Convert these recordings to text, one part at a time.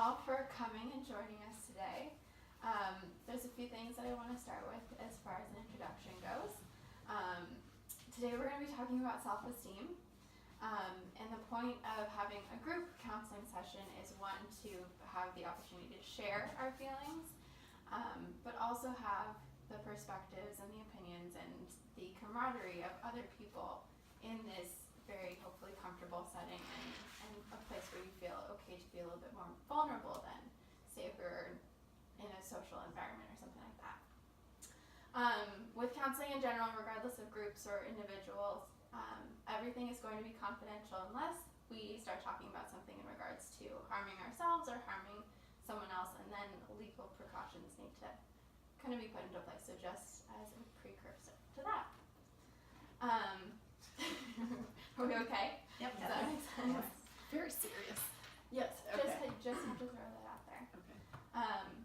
all for coming and joining us today. There's a few things that I want to start with as far as an introduction goes. Today we're going to be talking about self-esteem. And the point of having a group counseling session is one, to have the opportunity to share our feelings, but also have the perspectives and the opinions and the camaraderie of other people in this very hopefully comfortable setting and a place where you feel okay to be a little bit more vulnerable than, say, if we were in a social environment or something like that. With counseling in general, regardless of groups or individuals, everything is going to be confidential unless we start talking about something in regards to harming ourselves or harming someone else, and then legal precautions need to kind of be put into place. So just as a precursor to that. Are we okay? Yep. Does that make sense? Yes. Very serious. Yes. Okay. Just have to throw that out there. Okay.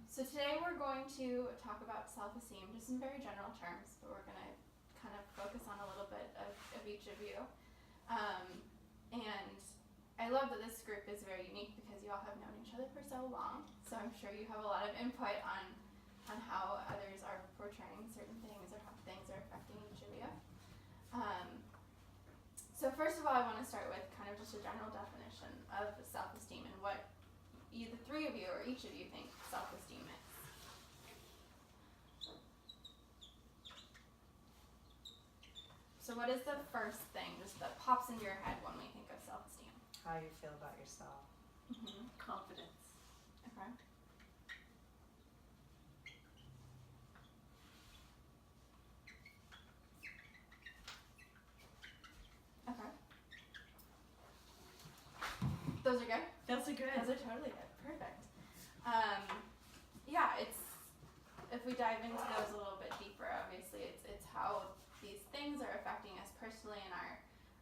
So today we're going to talk about self-esteem just in very general terms, but we're going to kind of focus on a little bit of each of you. And I love that this group is very unique because you all have known each other for so long, so I'm sure you have a lot of input on how others are portraying certain things or how things are affecting each of you. So first of all, I want to start with kind of just a general definition of self-esteem and what the three of you or each of you think self-esteem is. So what is the first thing just that pops into your head when we think of self-esteem? How you feel about yourself. Mm-hmm. Confidence. Okay. Okay. Those are good? Those are good. Those are totally good. Perfect. Yeah, if we dive into those a little bit deeper, obviously it's how these things are affecting us personally and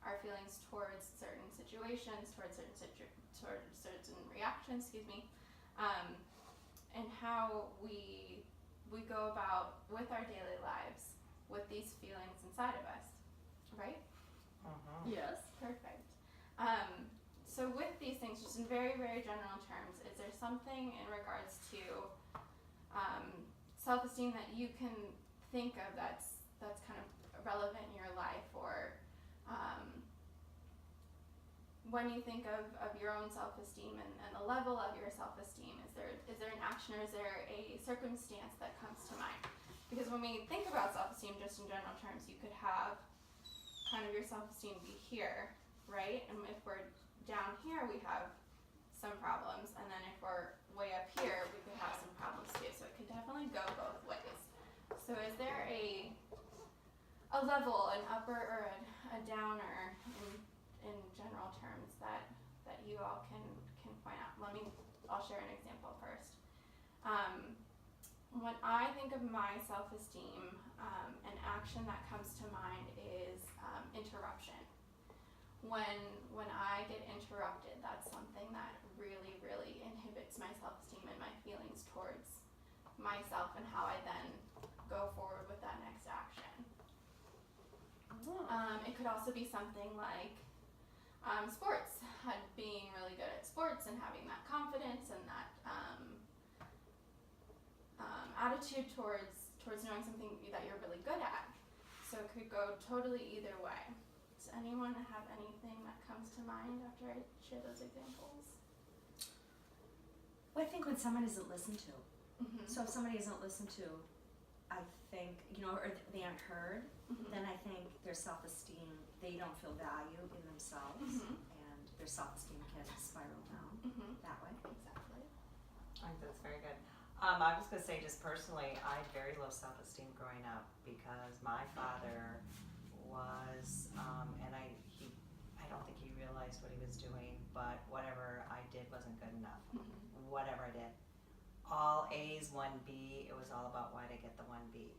our feelings towards certain situations, towards certain reactions, and how we go about with our daily lives with these feelings inside of us, right? Yes. Perfect. So with these things, just in very, very general terms, is there something in regards to self-esteem that you can think of that's kind of relevant in your life, or when you think of your own self-esteem and the level of your self-esteem, is there an action or is there a circumstance that comes to mind? Because when we think about self-esteem just in general terms, you could have kind of your self-esteem be here, right? And if we're down here, we have some problems, and then if we're way up here, we could have some problems too. So it could definitely go both ways. So is there a level, an upper or a downer in general terms that you all can point out? I'll share an example first. When I think of my self-esteem, an action that comes to mind is interruption. When I get interrupted, that's something that really, really inhibits my self-esteem and my feelings towards myself and how I then go forward with that next action. It could also be something like sports, being really good at sports and having that confidence and that attitude towards knowing something that you're really good at. So it could go totally either way. Does anyone have anything that comes to mind after I share those examples? Well, I think when someone isn't listened to. Mm-hmm. So if somebody isn't listened to, I think, or they aren't heard, then I think their self-esteem, they don't feel value in themselves, and their self-esteem can spiral down that way. Exactly. I think that's very good. I was going to say, just personally, I had very low self-esteem growing up because my father was, and I don't think he realized what he was doing, but whatever I did wasn't good enough. Whatever I did. All A's, 1B, it was all about why did I get the 1B.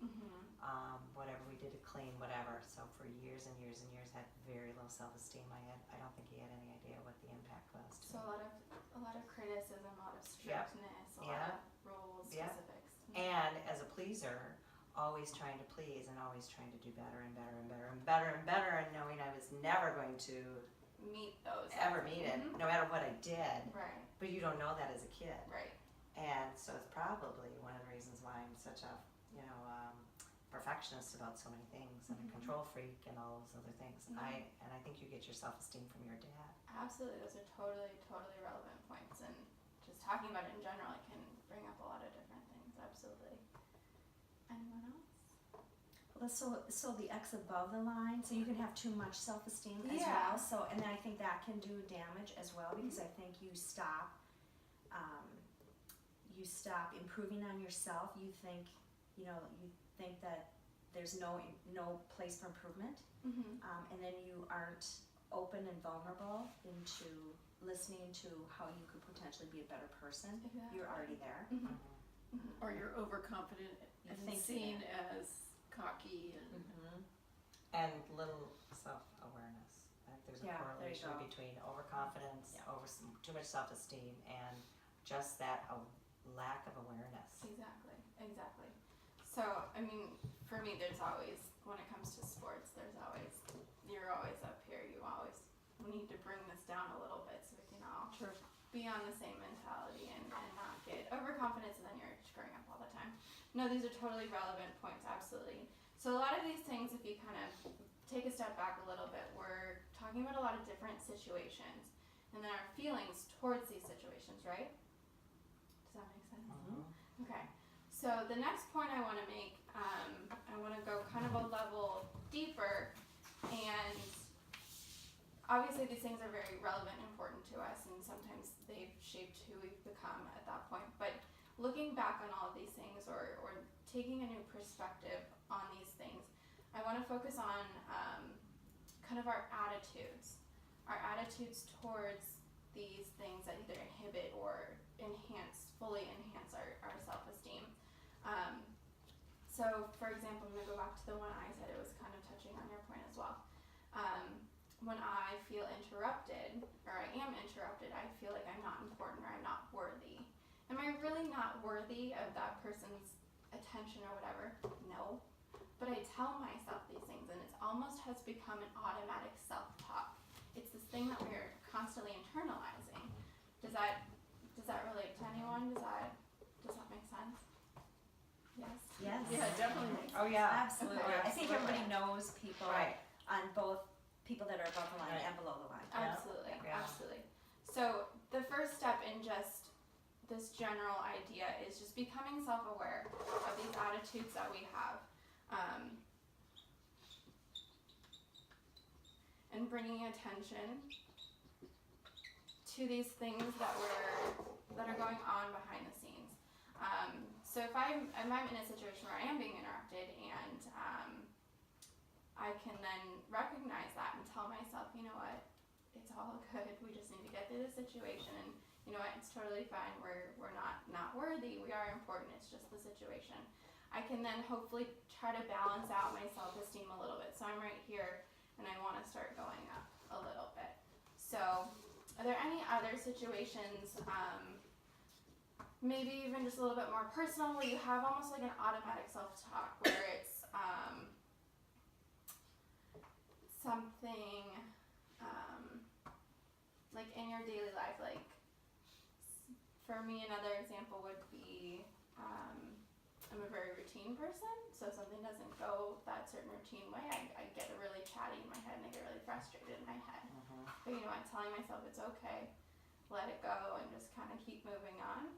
Whatever we did to clean, whatever. So for years and years and years, had very low self-esteem. I don't think he had any idea what the impact was. So a lot of criticism, a lot of strictness, a lot of rules, specifics. And as a pleaser, always trying to please and always trying to do better and better and better and better and better, and knowing I was never going to meet those. ever meet it, no matter what I did. Right. But you don't know that as a kid. Right. And so it's probably one of the reasons why I'm such a, perfectionist about so many things and a control freak and all those other things. I think you get your self-esteem from your dad. Absolutely, those are totally relevant points, and just talking about it in general, it can bring up a lot of different things. Absolutely. Anyone else? Well, so the X above the line, so you can have too much self-esteem as Yeah. well. So, and I think that can do damage as well, because I think you stop improving on yourself. You think, that there's no place for improvement, and then you aren't open and vulnerable into listening to how you could potentially be a better person. Exactly. You're already there. Or you're overconfident You and think seen as cocky and And little self-awareness. I think there's a Yeah, there you correlation go. between overconfidence, Yeah. too much self-esteem, and just that lack of awareness. Exactly. So, I mean, for me, there's always, when it comes to sports, you're always up here. We need to bring this down a little bit so we can all be on the same mentality and not get overconfidence, and then you're screwing up all the time. No, these are totally relevant points, absolutely. So a lot of these things, if you kind of take a step back a little bit, we're talking about a lot of different situations, and then our feelings towards these situations, right? Does that make sense? Okay. So the next point I want to make, I want to go kind of a level deeper, and obviously these things are very relevant and important to us, and sometimes they've shaped who we've become at that point. But looking back on all of these things, or taking a new perspective on these things, I want to focus on kind of our attitudes towards these things that either inhibit or fully enhance our self-esteem. So for example, I'm going to go back to the one I said, it was kind of touching on your point as well. When I feel interrupted, or I am interrupted, I feel like I'm not important or I'm not worthy. Am I really not worthy of that person's attention or whatever? No. But I tell myself these things, and it almost has become an automatic self-talk. It's this thing that we're constantly internalizing. Does that relate to anyone? Does that make sense? Yes. Yes. yeah, it definitely makes Oh, yeah. Absolutely. Okay. I think everybody knows people Right. on both people that are above the line Right. and below the line. Absolutely, Yeah. absolutely. So the first step in just this general idea is just becoming self-aware of these attitudes that we have, and bringing attention to these things that are going on behind the scenes. So if I'm in a situation where I am being interrupted, and I can then recognize that and tell myself, you know what, it's all good. We just need to get through the situation, and you know what, it's totally fine. We're not worthy. We are important. It's just the situation. I can then hopefully try to balance out my self-esteem a little bit. So I'm right here, and I want to start going up a little bit. So, are there any other situations, maybe even just a little bit more personal, where you have almost like an automatic self-talk, where it's something like in your daily life, like for me, another example would be I'm a very routine person, so if something doesn't go that certain routine way, I get really chatty in my head, and I get really frustrated in my head. But you know, I'm telling myself it's okay, let it go, and just kind of keep moving on.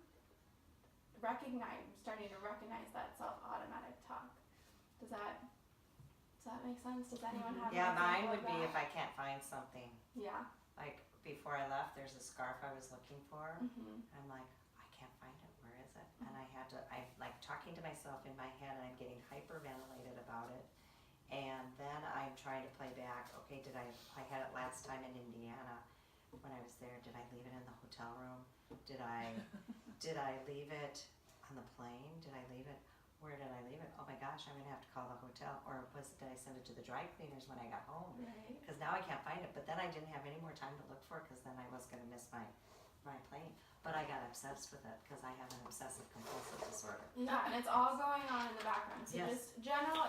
I'm starting to recognize that self-automatic talk. Does that make sense? Does anyone have Yeah, an mine example would of be that? if I can't find something. Yeah. Like before I left, there's a scarf I was looking for. Mm-hmm. I'm like, I can't find it. Where is it? And I'm like talking to myself in my head, and I'm getting hyperventilated about it. And then I'm trying to play back. Okay, I had it last time in Indiana when I was there. Did I leave it in the hotel room? Did I leave it on the plane? Did I leave it? Where did I leave it? Oh my gosh, I'm gonna have to call the hotel. Or did I send it to the dry cleaners when I got home? Right. Because now I can't find it. But then I didn't have any more time to look for it, because then I was gonna miss my plane. But I got obsessed with it because I have an obsessive compulsive disorder. Yeah, and it's all going on in the background. So Yes. just general,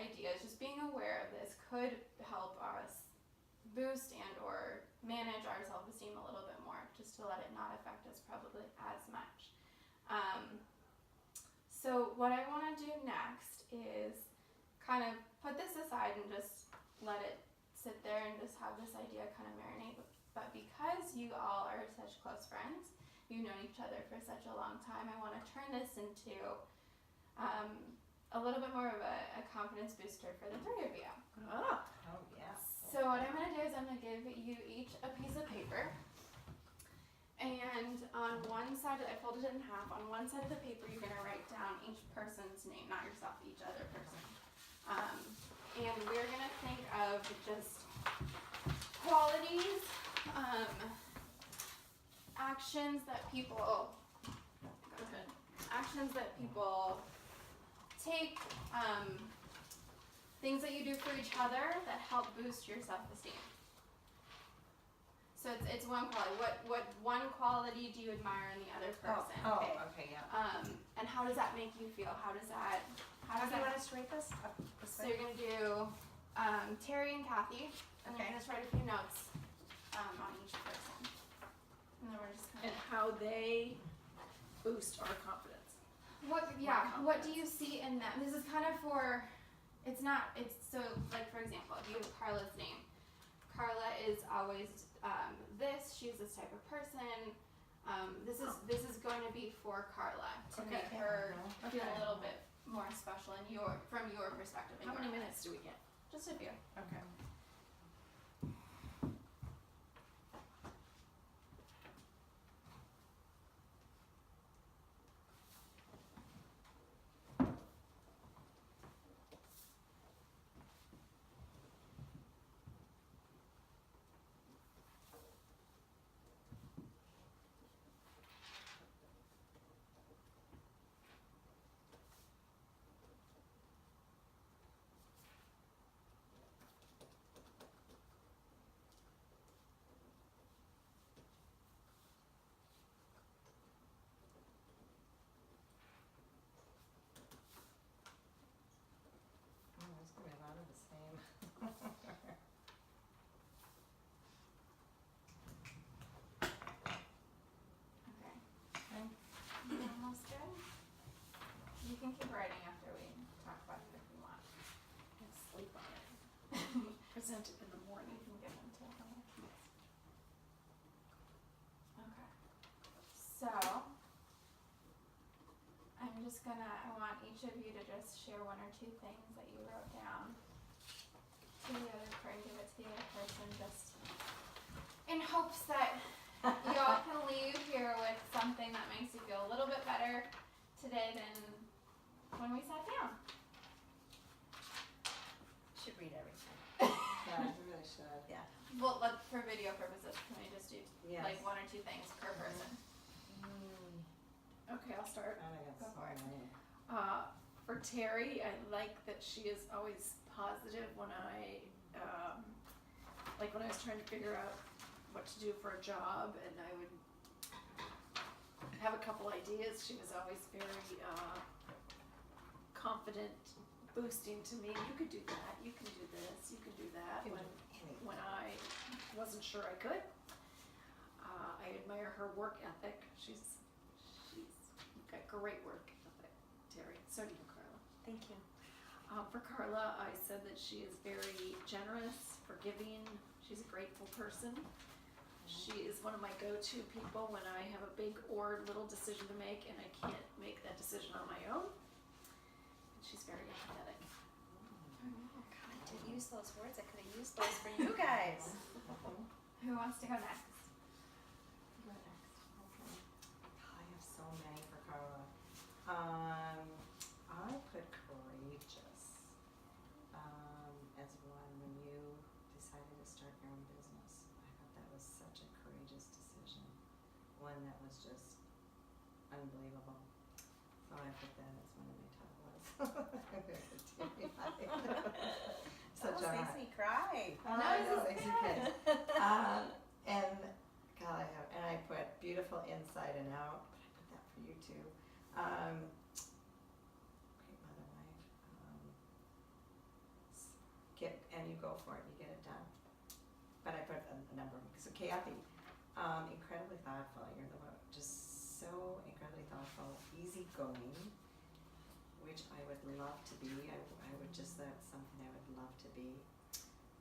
ideas, just being aware of this could help us boost and or manage our self-esteem a little bit more, just to let it not affect us probably as much. So what I want to do next is kind of put this aside and just let it sit there and just have this idea kind of marinate. But because you all are such close friends, you've known each other for such a long time, I want to turn this into a little bit more of a confidence booster for the three of you. Oh. Oh, yes. So what I'm going to do is I'm going to give you each a piece of paper. And on one side, I folded it in half. On one side of the paper, you're going to write down each person's name, not yourself, each other person. And we're going to think of just qualities, actions that people take, things that you do for each other that help boost your self-esteem. So it's one quality. What one quality do you admire in the other person? Oh, okay, yeah. And how does that make you feel? How do you want us to rate this? So you're gonna do Terry and Kathy, and then Okay. just write a few notes on each person, and then we're just And kind how they boost our confidence. of what do you see in them? This is kind of for. It's so like for example, if you have Carla's name, Carla is always this. She's this type of person. This is going to be for Carla to Okay. make her feel Okay. a little bit more special from your perspective. How many minutes do we get? Just a few. Okay. Oh, there's gonna be a lot of the same. Okay. Okay. You almost good? You can keep writing after we talk about it if you want. And sleep on it. Present it in the morning. You can give them to her. Okay. So, I want each of you to just share one or two things that you wrote down to the other person, give it to the other person, just in hopes that you all can leave here with something that makes you feel a little bit better today than when we sat down. Should read everything. Yeah, you really should. Yeah. Well, for video purposes, can we just do Yes. like one or two things per person? Okay, I'll start. I got Go so for it. many. For Terry, I like that she is always positive when I, like when I was trying to figure out what to do for a job and I would have a couple ideas, she was always very, confident, boosting to me, you could do that, you can do this, you can do that, You can do anything. when I wasn't sure I could. I admire her work ethic, she's got great work ethic, Terry, so do you, Carla. Thank you. For Carla, I said that she is very generous, forgiving, she's a grateful person. She is one of my go-to people when I have a big or little decision to make and I can't make that decision on my own. And she's very empathetic. God, I did use those words. I could have used those for you guys. Who wants to go next? Go next. Okay. I have so many for Carla. I put courageous as one when you decided to start your own business. I thought that was such a courageous decision, one that was just unbelievable. So I put that as one of my top lists. Such That a makes me cry. I know, makes you kid. And God, I put beautiful inside and out. But I put that for you too. Great mother, wife. Kathy, incredibly thoughtful. You're the one, just so incredibly thoughtful, easygoing, which I would love to be. I would just, that's something I would love to be.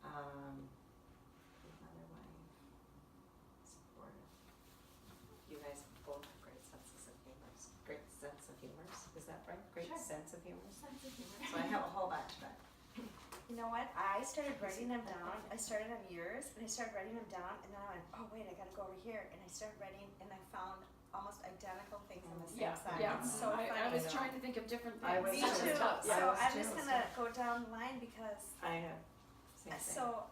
Mother, wife, supportive. You guys both have great senses of humors. Great sense of humors. Is that right? Great Sure. sense of humors. Sense of humor. So I have a whole bunch, but You know what? I started writing them down. I started on yours, and I started writing them down, and then I went, oh wait, I gotta go over here, and I started writing, and I found almost identical things on the same Yeah, side. yeah. It's so I funny. was trying to think of different things. I was Me too. too. Yeah. So I was I'm too. just gonna go down the line because I have same thing. so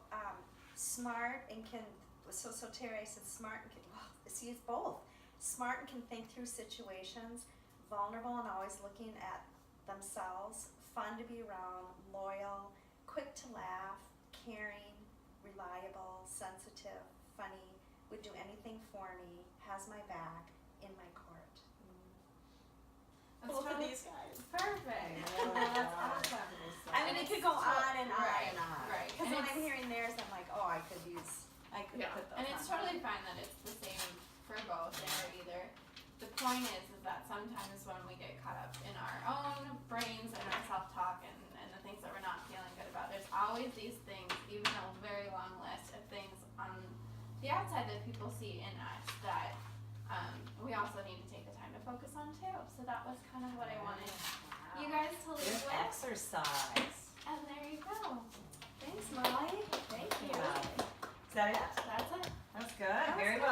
smart and can so Terry, I said smart and can see it's both. Smart and can think through situations, vulnerable and always looking at themselves, fun to be around, loyal, quick to laugh, caring, reliable, sensitive, funny, would do anything for me, has my back, in my court. That's Both of totally these guys. perfect. That's awesome. I mean, it could go on and on and on. Right. Because And when it's- I'm hearing theirs, I'm like, oh, I could Yeah. put those And it's on. totally fine that it's the same for both or either. The point is that sometimes when we get caught up in our own brains and our self-talk and the things that we're not feeling good about, there's always these things, even a very long list of things on the outside that people see in us that we also need to take the time to focus on too. So that was kind of what I wanted you guys to leave Good with. exercise. And there you go. Thanks, Molly. Thank you. Is that it? That's it. That's good. Very well.